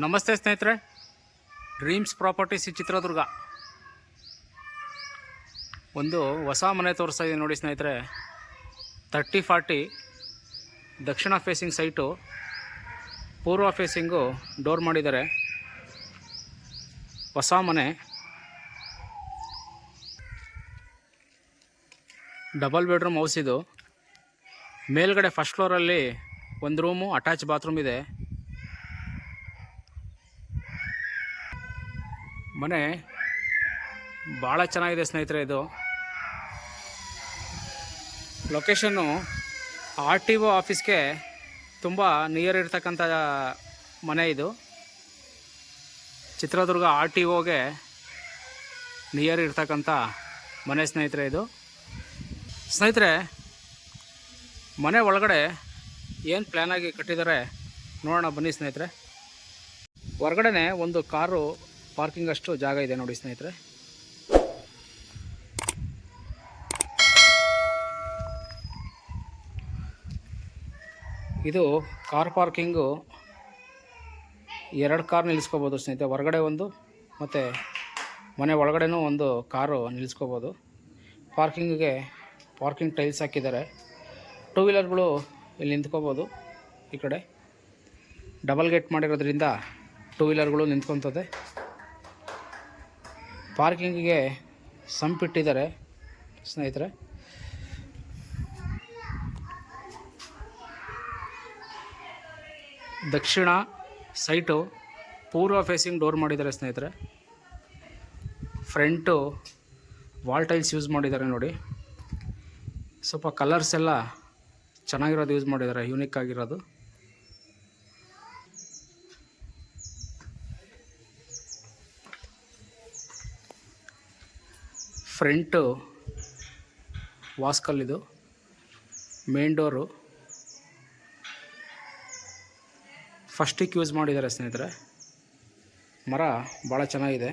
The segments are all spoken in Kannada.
ನಮಸ್ತೆ ಸ್ನೇಹಿತರೆ, ಡ್ರೀಮ್ಸ್ ಪ್ರಾಪರ್ಟೀಸ್ ಚಿತ್ರದುರ್ಗ ಒಂದು ಹೊಸ ಮನೆ ತೋರಿಸ್ತಾ ಇದೆ ನೋಡಿ ಸ್ನೇಹಿತರೆ. 30-40 ದಕ್ಷಿಣ ಫೇಸಿಂಗ್ ಸೈಟು, ಪೂರ್ವ ಫೇಸಿಂಗು ಡೋರ್ ಮಾಡಿದ್ದಾರೆ. ಹೊಸ ಮನೆ, ಡಬಲ್ ಬೆಡ್ರೂಮ್ ಹೌಸ್ ಇದು. ಮೇಲ್ಗಡೆ ಫಸ್ಟ್ ಫ್ಲೋರಲ್ಲಿ ಒಂದು ರೂಮು, ಅಟ್ಯಾಚ್ ಬಾತ್ರೂಮ್ ಇದೆ. ಮನೆ ಭಾಳ ಚೆನ್ನಾಗಿದೆ ಸ್ನೇಹಿತರೆ. ಇದು ಲೊಕೇಶನ್ನು RTO ಆಫೀಸ್ಗೆ ತುಂಬ ನಿಯರ್ ಇರ್ತಕ್ಕಂಥ ಮನೆ ಇದು. ಚಿತ್ರದುರ್ಗ RTOಗೆ ನಿಯರ್ ಇರ್ತಕ್ಕಂಥ ಮನೆ ಸ್ನೇಹಿತರೆ ಇದು. ಸ್ನೇಹಿತರೆ, ಮನೆ ಒಳಗಡೆ ಏನು ಪ್ಲ್ಯಾನಾಗಿ ಕಟ್ಟಿದ್ದಾರೆ ನೋಡೋಣ ಬನ್ನಿ ಸ್ನೇಹಿತರೆ. ಹೊರಗಡೆ ಒಂದು ಕಾರು ಪಾರ್ಕಿಂಗ್ ಅಷ್ಟು ಜಾಗ ಇದೆ ನೋಡಿ ಸ್ನೇಹಿತರೆ. ಇದು ಕಾರ್ ಪಾರ್ಕಿಂಗು. 2 ಕಾರ್ ನಿಲ್ಲಿಸ್ಕೋಬೋದು ಸ್ನೇಹಿತರೆ. ಹೊರಗಡೆ ಒಂದು ಮತ್ತು ಮನೆ ಒಳಗಡೆನೂ ಒಂದು ಕಾರು ನಿಲ್ಲಿಸ್ಕೋಬೋದು. ಪಾರ್ಕಿಂಗಿಗೆ ಪಾರ್ಕಿಂಗ್ ಟೈಲ್ಸ್ ಹಾಕಿದ್ದಾರೆ. 2 ವೀಲರ್ಗಳು ಇಲ್ಲಿ ನಿಂತ್ಕೋಬೋದು. ಈ ಕಡೆ ಡಬಲ್ ಗೇಟ್ ಮಾಡಿರೋದ್ರಿಂದ 2 ವೀಲರ್ಗಳು ನಿಂತ್ಕೊತದೆ. ಪಾರ್ಕಿಂಗಿಗೆ ಸಂಪ್ ಇಟ್ಟಿದ್ದಾರೆ ಸ್ನೇಹಿತರೆ. ದಕ್ಷಿಣ ಸೈಟು, ಪೂರ್ವ ಫೇಸಿಂಗ್ ಡೋರ್ ಮಾಡಿದ್ದಾರೆ ಸ್ನೇಹಿತರೆ. ಫ್ರಂಟು ವಾಲ್ ಟೈಲ್ಸ್ ಯೂಸ್ ಮಾಡಿದ್ದಾರೆ ನೋಡಿ. ಸ್ವಲ್ಪ ಕಲರ್ಸ್ ಎಲ್ಲ ಚೆನ್ನಾಗಿರೋದು ಯೂಸ್ ಮಾಡಿದ್ದಾರೆ, ಯೂನಿಕ್ ಆಗಿರೋದು. ಫ್ರಂಟು ವಾಸ್ಕಲ್ಲಿದು. ಮೇನ್ ಡೋರು ಫಸ್ಟಿಗೆ ಯೂಸ್ ಮಾಡಿದ್ದಾರೆ ಸ್ನೇಹಿತರೆ. ಮರ ಭಾಳ ಚೆನ್ನಾಗಿದೆ.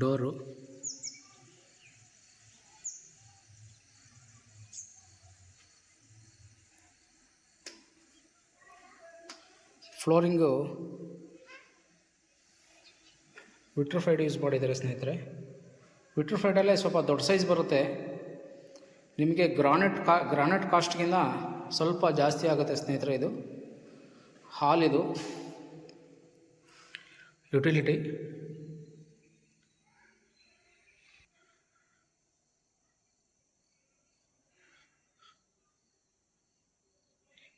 ಡೋರು ಫ್ಲೋರಿಂಗು ವಿಟ್ರಿಫೈಡ್ ಯೂಸ್ ಮಾಡಿದ್ದಾರೆ ಸ್ನೇಹಿತರೆ. ವಿಟ್ರಿಫೈಡಲ್ಲೇ ಸ್ವಲ್ಪ ದೊಡ್ಡ ಸೈಜ್ ಬರುತ್ತೆ. ನಿಮಗೆ ಗ್ರಾನೈಟ್ ಕಾಸ್ಟ್ಗಿಂತ ಸ್ವಲ್ಪ ಜಾಸ್ತಿ ಆಗುತ್ತೆ ಸ್ನೇಹಿತರೆ. ಇದು ಹಾಲ್, ಇದು ಯುಟಿಲಿಟಿ.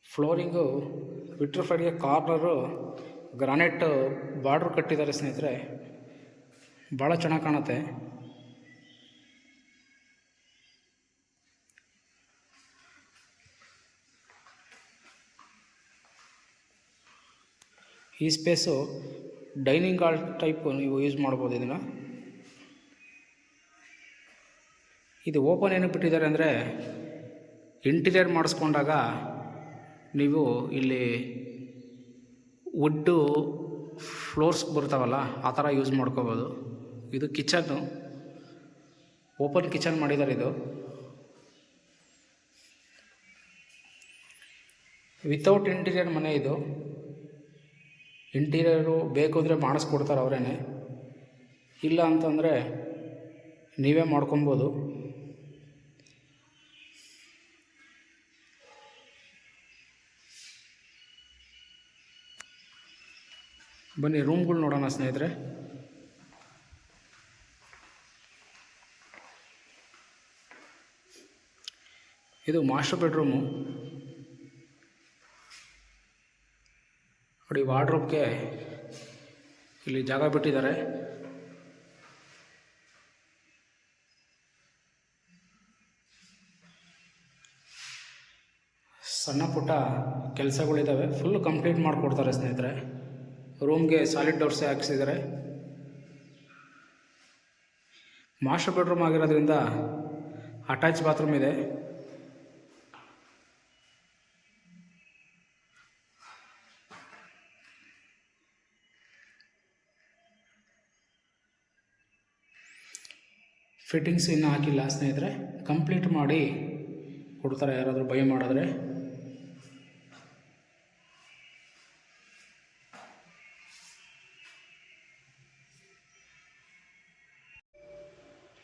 ಫ್ಲೋರಿಂಗು ವಿಟ್ರಿಫೈಡ್ಗೆ ಕಾರ್ನರು ಗ್ರಾನೈಟ್ ಬಾರ್ಡ್ರ್ ಕಟ್ಟಿದ್ದಾರೆ ಸ್ನೇಹಿತರೆ. ಭಾಳ ಚೆನ್ನಾಗಿ ಕಾಣುತ್ತೆ. ಈ ಸ್ಪೇಸು ಡೈನಿಂಗ್ ಹಾಲ್ ಟೈಪ್ ನೀವು ಯೂಸ್ ಮಾಡ್ಬೋದು ಇದನ್ನು. ಇದು ಓಪನ್ ಏನಕ್ಕೆ ಬಿಟ್ಟಿದ್ದಾರೆ ಅಂದರೆ, ಇಂಟೀರಿಯರ್ ಮಾಡಿಸ್ಕೊಂಡಾಗ ನೀವು ಇಲ್ಲಿ ವುಡ್ಡು ಫ್ಲೋರ್ಸ್ ಬರ್ತಾವಲ್ಲ, ಆ ಥರ ಯೂಸ್ ಮಾಡ್ಕೋಬೋದು. ಇದು ಕಿಚನ್ನು, ಓಪನ್ ಕಿಚನ್ ಮಾಡಿದ್ದಾರೆ. ಇದು ವಿತೌಟ್ ಇಂಟೀರಿಯರ್ ಮನೆ. ಇದು ಇಂಟೀರಿಯರು ಬೇಕು ಅಂದರೆ ಮಾಡಿಸ್ಕೊಡ್ತಾರೆ ಅವರೇ, ಇಲ್ಲ ಅಂತಂದರೆ ನೀವೇ ಮಾಡ್ಕೊಬೋದು. ಬನ್ನಿ ರೂಮ್ಗಳು ನೋಡೋಣ ಸ್ನೇಹಿತರೆ. ಇದು ಮಾಸ್ಟರ್ ಬೆಡ್ರೂಮು ನೋಡಿ. ವಾರ್ಡ್ರೋಬ್ಗೆ ಇಲ್ಲಿ ಜಾಗ ಬಿಟ್ಟಿದ್ದಾರೆ. ಸಣ್ಣ ಪುಟ್ಟ ಕೆಲಸಗಳಿದ್ದಾವೆ, ಫುಲ್ ಕಂಪ್ಲೀಟ್ ಮಾಡಿಕೊಡ್ತಾರೆ ಸ್ನೇಹಿತರೆ. ರೂಮ್ಗೆ ಸಾಲಿಡ್ ಡೋರ್ಸೇ ಹಾಕಿಸಿದ್ದಾರೆ. ಮಾಸ್ಟರ್ ಬೆಡ್ರೂಮ್ ಆಗಿರೋದ್ರಿಂದ ಅಟ್ಯಾಚ್ ಬಾತ್ರೂಮ್ ಇದೆ. ಫಿಟ್ಟಿಂಗ್ಸ್ ಇನ್ನೂ ಹಾಕಿಲ್ಲ ಸ್ನೇಹಿತರೆ, ಕಂಪ್ಲೀಟ್ ಮಾಡಿ ಕೊಡ್ತಾರೆ ಯಾರಾದರೂ ಬೈ ಮಾಡಿದ್ರೆ.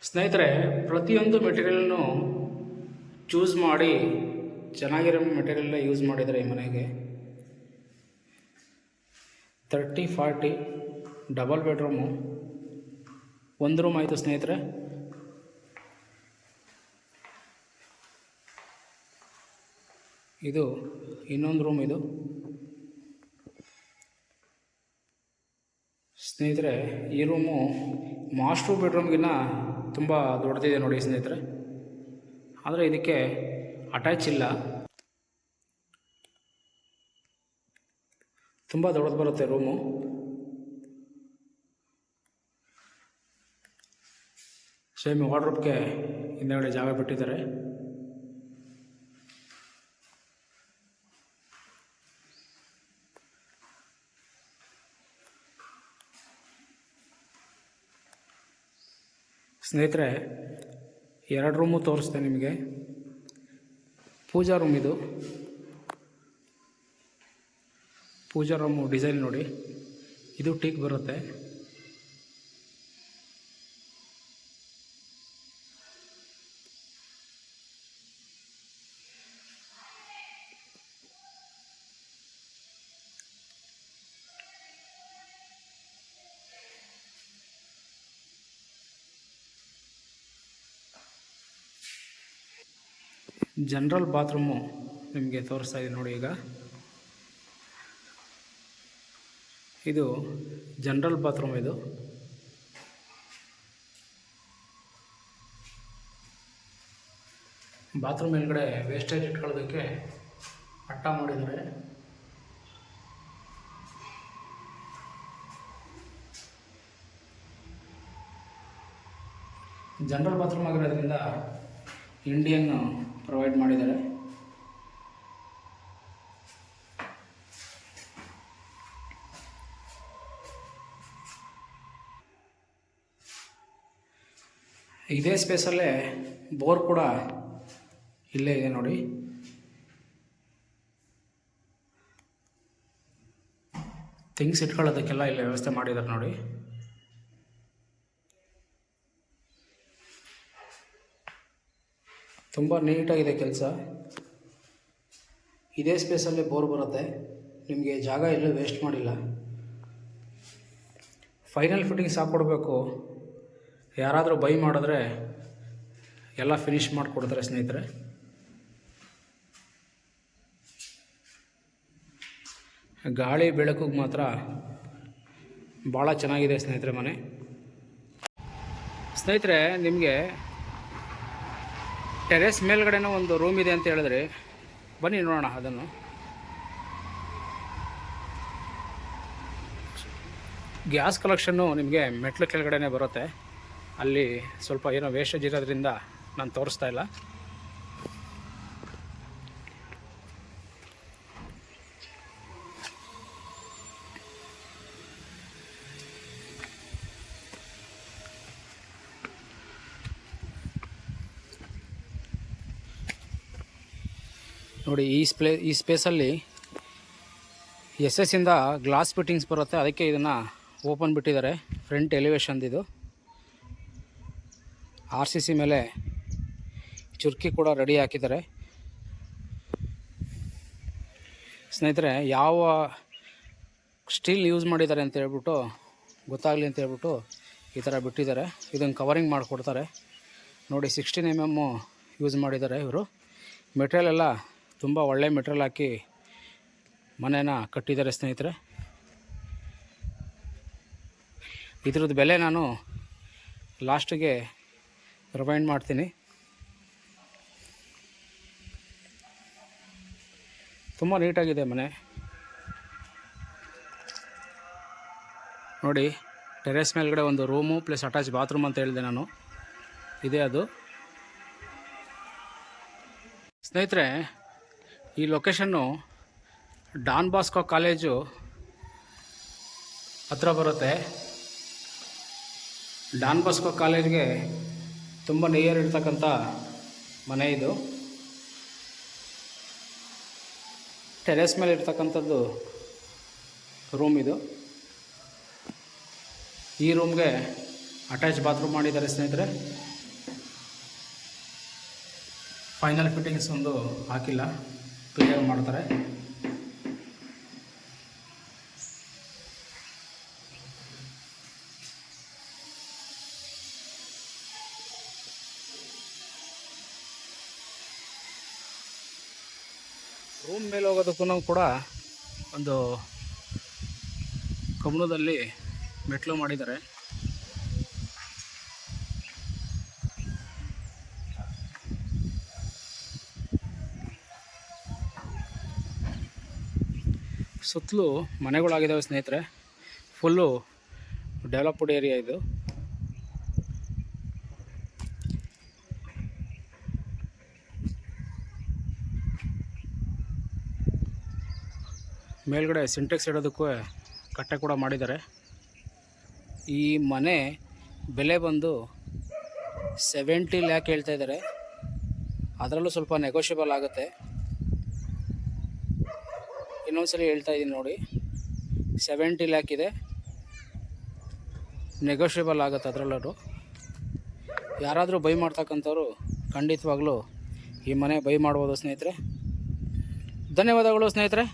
ಸ್ನೇಹಿತರೆ, ಪ್ರತಿಯೊಂದು ಮೆಟೀರಿಯಲ್ನು ಚೂಸ್ ಮಾಡಿ ಚೆನ್ನಾಗಿರೋ ಮೆಟೀರಿಯಲ್ಲೇ ಯೂಸ್ ಮಾಡಿದರೆ ಈ ಮನೆಗೆ 30-40 ಡಬಲ್ ಬೆಡ್ರೂಮು, ಒಂದು ರೂಮ್ ಆಯಿತು ಸ್ನೇಹಿತರೆ. ಇದು ಇನ್ನೊಂದು ರೂಮ್. ಇದು ಸ್ನೇಹಿತರೆ, ಈ ರೂಮು ಮಾಸ್ಟರ್ ಬೆಡ್ರೂಮ್ಗಿನ್ನ ತುಂಬ ದೊಡ್ಡದಿದೆ ನೋಡಿ ಸ್ನೇಹಿತರೆ. ಆದರೆ ಇದಕ್ಕೆ ಅಟ್ಯಾಚ್ ಇಲ್ಲ, ತುಂಬ ದೊಡ್ಡದು ಬರುತ್ತೆ ರೂಮು. ಸೇಮ್ ವಾರ್ಡ್ರೋಬ್ಗೆ ಹಿಂದೆಗಡೆ ಜಾಗ ಬಿಟ್ಟಿದ್ದಾರೆ. ಸ್ನೇಹಿತರೆ, 2 ರೂಮು ತೋರಿಸ್ತೆ ನಿಮಗೆ. ಪೂಜಾ ರೂಮ್ ಇದು. ಪೂಜಾ ರೂಮು ಡಿಸೈನ್ ನೋಡಿ, ಇದು ಟೀಕ್ ಬರುತ್ತೆ. ಜನರಲ್ ಬಾತ್ರೂಮು ನಿಮಗೆ ತೋರಿಸ್ತಾ ಇದ್ದೀನಿ ನೋಡಿ. ಈಗ ಇದು ಜನರಲ್ ಬಾತ್ರೂಮ್. ಇದು ಬಾತ್ರೂಮ್ ಮೇಲ್ಗಡೆ ವೇಸ್ಟೇಜ್ ಇಟ್ಕೊಳ್ಳೋದಕ್ಕೆ ಅಟ್ಟ ಮಾಡಿದ್ದಾರೆ. ಜನರಲ್ ಬಾತ್ರೂಮ್ ಆಗಿರೋದ್ರಿಂದ ಇಂಡಿಯನ್ ಪ್ರೊವೈಡ್ ಮಾಡಿದ್ದಾರೆ. ಇದೇ ಸ್ಪೇಸಲ್ಲೇ ಬೋರ್ ಕೂಡ ಇಲ್ಲೇ ಇದೆ ನೋಡಿ. ಥಿಂಗ್ಸ್ ಇಟ್ಕೊಳ್ಳೋದಕ್ಕೆಲ್ಲ ಇಲ್ಲೇ ವ್ಯವಸ್ಥೆ ಮಾಡಿದ್ದಾರೆ ನೋಡಿ. ತುಂಬ ನೀಟಾಗಿದೆ ಕೆಲಸ. ಇದೇ ಸ್ಪೇಸಲ್ಲೇ ಬೋರ್ ಬರುತ್ತೆ. ನಿಮಗೆ ಜಾಗ ಎಲ್ಲೂ ವೇಸ್ಟ್ ಮಾಡಿಲ್ಲ. ಫೈನಲ್ ಫಿಟ್ಟಿಂಗ್ಸ್ ಹಾಕ್ಕೊಡ್ಬೇಕು. ಯಾರಾದರೂ ಬೈ ಮಾಡಿದ್ರೆ ಎಲ್ಲ ಫಿನಿಷ್ ಮಾಡಿಕೊಡ್ತಾರೆ ಸ್ನೇಹಿತರೆ. ಗಾಳಿ ಬೆಳಕಿಗೆ ಮಾತ್ರ ಭಾಳ ಚೆನ್ನಾಗಿದೆ ಸ್ನೇಹಿತರೆ ಮನೆ. ಸ್ನೇಹಿತರೆ, ನಿಮಗೆ ಟೆರೆಸ್ ಮೇಲ್ಗಡೆನೂ ಒಂದು ರೂಮ್ ಇದೆ ಅಂತ ಹೇಳಿದ್ರೆ ಬನ್ನಿ ನೋಡೋಣ ಅದನ್ನು. ಗ್ಯಾಸ್ ಕಲೆಕ್ಷನ್ನು ನಿಮಗೆ ಮೆಟ್ಲು ಕೆಳಗಡೆನೇ ಬರುತ್ತೆ. ಅಲ್ಲಿ ಸ್ವಲ್ಪ ಏನೋ ವೇಸ್ಟೇಜ್ ಇರೋದ್ರಿಂದ ನಾನು ತೋರಿಸ್ತಾ ಇಲ್ಲ. ನೋಡಿ, ಈ ಸ್ಪೇಸಲ್ಲಿ SS ಇಂದ ಗ್ಲಾಸ್ ಫಿಟ್ಟಿಂಗ್ಸ್ ಬರುತ್ತೆ. ಅದಕ್ಕೆ ಇದನ್ನು ಓಪನ್ ಬಿಟ್ಟಿದ್ದಾರೆ. ಫ್ರಂಟ್ ಎಲಿವೇಶನ್ ಇದು. RCC ಮೇಲೆ ಚುರ್ಕಿ ಕೂಡ ರೆಡಿ ಹಾಕಿದ್ದಾರೆ. ಸ್ನೇಹಿತರೆ, ಯಾವ ಸ್ಟೀಲ್ ಯೂಸ್ ಮಾಡಿದ್ದಾರೆ ಅಂತ ಹೇಳ್ಬಿಟ್ಟು ಗೊತ್ತಾಗಲಿ ಅಂತ ಹೇಳ್ಬಿಟ್ಟು ಈ ಥರ ಬಿಟ್ಟಿದ್ದಾರೆ. ಇದನ್ನು ಕವರಿಂಗ್ ಮಾಡಿಕೊಡ್ತಾರೆ ನೋಡಿ. 16 mm ಯೂಸ್ ಮಾಡಿದ್ದಾರೆ ಇವರು. ಮೆಟೀರಿಯಲ್ ಎಲ್ಲ ತುಂಬ ಒಳ್ಳೆ ಮೆಟೀರಿಯಲ್ ಹಾಕಿ ಮನೇನ ಕಟ್ಟಿದ್ದಾರೆ ಸ್ನೇಹಿತರೆ. ಇದ್ರದ್ದು ಬೆಲೆ ನಾನು ಲಾಸ್ಟಿಗೆ ರಿವೈಂಡ್ ಮಾಡ್ತೀನಿ. ತುಂಬ ನೀಟಾಗಿದೆ ಮನೆ ನೋಡಿ. ಟೆರೆಸ್ ಮೇಲ್ಗಡೆ ಒಂದು ರೂಮು ಪ್ಲಸ್ ಅಟ್ಯಾಚ್ ಬಾತ್ರೂಮ್ ಅಂತ ಹೇಳಿದೆ ನಾನು. ಇದೇ ಅದು. ಸ್ನೇಹಿತರೆ, ಈ ಲೊಕೇಶನ್ನು ಡಾನ್ ಬಾಸ್ಕೋ ಕಾಲೇಜು ಹತ್ರ ಬರುತ್ತೆ. ಡಾನ್ ಬಾಸ್ಕೋ ಕಾಲೇಜ್ಗೆ ತುಂಬ ನಿಯರ್ ಇರ್ತಕ್ಕಂಥ ಮನೆ ಇದು. ಟೆರೆಸ್ ಮೇಲೆ ಇರ್ತಕ್ಕಂಥದ್ದು ರೂಮ್ ಇದು. ಈ ರೂಮ್ಗೆ ಅಟ್ಯಾಚ್ ಬಾತ್ರೂಮ್ ಮಾಡಿದ್ದಾರೆ ಸ್ನೇಹಿತರೆ. ಫೈನಲ್ ಫಿಟ್ಟಿಂಗ್ಸ್ ಒಂದು ಹಾಕಿಲ್ಲ, ಕ್ಲಿಯರ್ ಮಾಡ್ತಾರೆ. ರೂಮ್ ಮೇಲೆ ಹೋಗೋದಕ್ಕೂ ಕೂಡ ಒಂದು ಕಬ್ಬಣದಲ್ಲಿ ಮೆಟ್ಲು ಮಾಡಿದ್ದಾರೆ. ಸುತ್ತಲೂ ಮನೆಗಳಾಗಿದ್ದಾವೆ ಸ್ನೇಹಿತರೆ. ಫುಲ್ಲು ಡೆವಲಪ್ಡ್ ಏರಿಯಾ ಇದು. ಮೇಲ್ಗಡೆ ಸಿಂಟೆಕ್ಸ್ ಇಡೋದಕ್ಕೂ ಕಟ್ಟೆ ಕೂಡ ಮಾಡಿದ್ದಾರೆ. ಈ ಮನೆ ಬೆಲೆ ಬಂದು 70 ಲ್ಯಾಕ್ ಹೇಳ್ತಾ ಇದ್ದಾರೆ. ಅದರಲ್ಲೂ ಸ್ವಲ್ಪ ನೆಗೋಷಿಯಬಲ್ ಆಗುತ್ತೆ. ಇನ್ನೊಂದ್ಸಲಿ ಹೇಳ್ತಾ ಇದ್ದೀನಿ ನೋಡಿ, 70 ಲ್ಯಾಕ್ ಇದೆ, ನೆಗೋಷಿಯಬಲ್ ಆಗುತ್ತೆ ಅದರಲ್ಲೂ. ಯಾರಾದರೂ ಬೈ ಮಾಡ್ತಕ್ಕಂಥವ್ರು ಖಂಡಿತವಾಗ್ಲೂ ಈ ಮನೆ ಬೈ ಮಾಡ್ಬೋದು ಸ್ನೇಹಿತರೆ. ಧನ್ಯವಾದಗಳು ಸ್ನೇಹಿತರೆ.